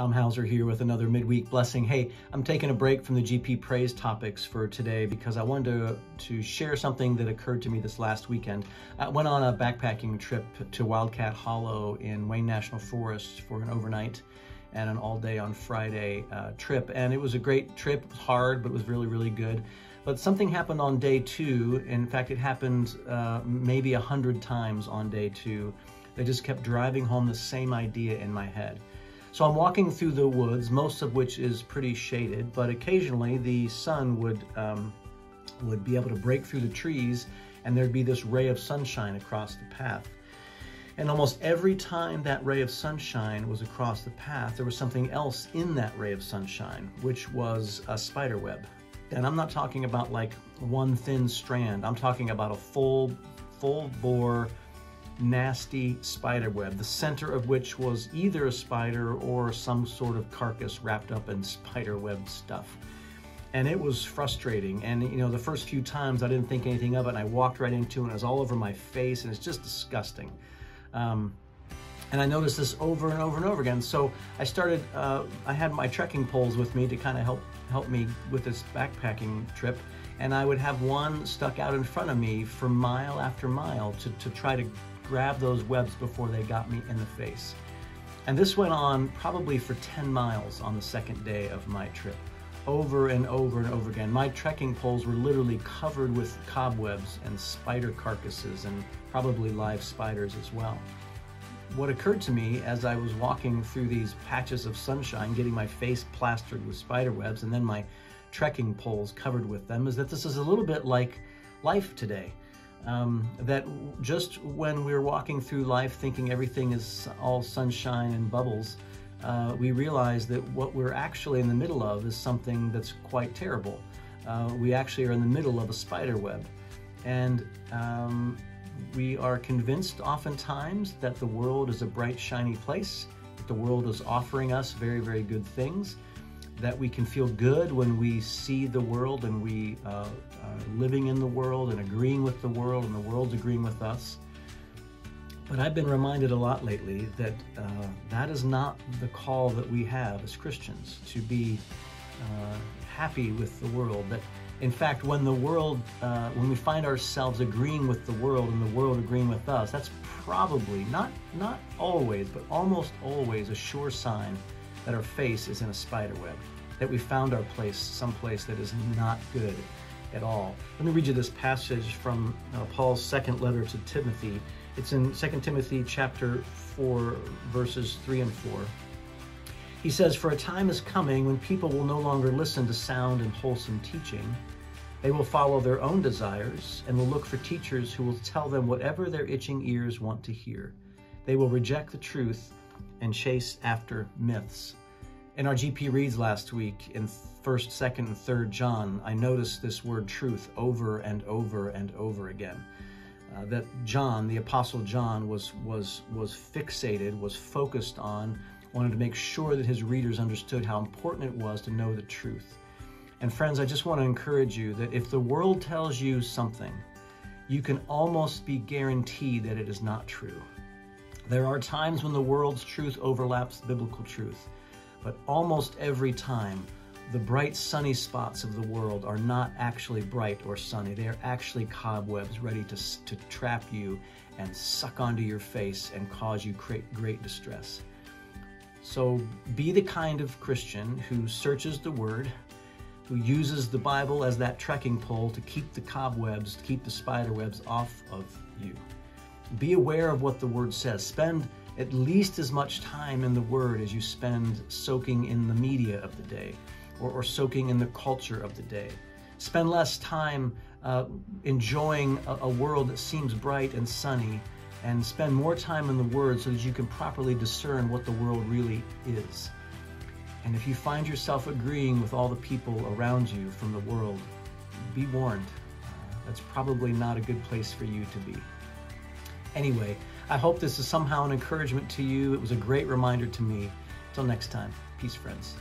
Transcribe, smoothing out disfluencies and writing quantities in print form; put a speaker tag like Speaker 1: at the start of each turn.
Speaker 1: Tom Hauser here with another midweek blessing. Hey, I'm taking a break from the GP Praise topics for today because I wanted to share something that occurred to me this last weekend. I went on a backpacking trip to Wildcat Hollow in Wayne National Forest for an overnight and an all-day on Friday trip. And it was a great trip. It was hard, but it was really, really good. But something happened on day two. In fact, it happened maybe 100 times on day two. They just kept driving home the same idea in my head. So I'm walking through the woods, most of which is pretty shaded, but occasionally the sun would be able to break through the trees and there'd be this ray of sunshine across the path. And almost every time that ray of sunshine was across the path, there was something else in that ray of sunshine, which was a spider web. And I'm not talking about like one thin strand. I'm talking about a full bore, nasty spider web, the center of which was either a spider or some sort of carcass wrapped up in spider web stuff. And it was frustrating. And you know, the first few times I didn't think anything of it, and I walked right into it, and it was all over my face, and it's just disgusting. And I noticed this over and over and over again. So I started, I had my trekking poles with me to kind of help me with this backpacking trip. And I would have one stuck out in front of me for mile after mile to try to grab those webs before they got me in the face. And this went on probably for 10 miles on the second day of my trip, over and over and over again. My trekking poles were literally covered with cobwebs and spider carcasses and probably live spiders as well. What occurred to me as I was walking through these patches of sunshine, getting my face plastered with spider webs and then my trekking poles covered with them, is that this is a little bit like life today. That just when we're walking through life thinking everything is all sunshine and bubbles, we realize that what we're actually in the middle of is something that's quite terrible. We actually are in the middle of a spider web. And we are convinced oftentimes that the world is a bright, shiny place, that the world is offering us very, very good things, that we can feel good when we see the world and we are living in the world and agreeing with the world and the world's agreeing with us. But I've been reminded a lot lately that that is not the call that we have as Christians, to be happy with the world. That in fact, when the world, when we find ourselves agreeing with the world and the world agreeing with us, that's probably, not always, but almost always a sure sign that our face is in a spider web, that we found our place someplace that is not good at all. Let me read you this passage from Paul's second letter to Timothy. It's in 2 Timothy chapter 4, verses 3 and 4. He says, "For a time is coming when people will no longer listen to sound and wholesome teaching. They will follow their own desires and will look for teachers who will tell them whatever their itching ears want to hear. They will reject the truth and chase after myths." In our GP Reads last week, in 1st, 2nd, and 3rd John, I noticed this word truth over and over and over again. That John, the Apostle John, was fixated, was focused on, wanted to make sure that his readers understood how important it was to know the truth. And friends, I just want to encourage you that if the world tells you something, you can almost be guaranteed that it is not true. There are times when the world's truth overlaps the biblical truth, but almost every time, the bright sunny spots of the world are not actually bright or sunny. They are actually cobwebs ready to trap you and suck onto your face and cause you great distress. So be the kind of Christian who searches the Word, who uses the Bible as that trekking pole to keep the cobwebs, to keep the spider webs off of you. Be aware of what the Word says. Spend at least as much time in the Word as you spend soaking in the media of the day or soaking in the culture of the day. Spend less time enjoying a world that seems bright and sunny, and spend more time in the Word so that you can properly discern what the world really is. And if you find yourself agreeing with all the people around you from the world, be warned. That's probably not a good place for you to be. Anyway, I hope this is somehow an encouragement to you. It was a great reminder to me. Till next time, peace, friends.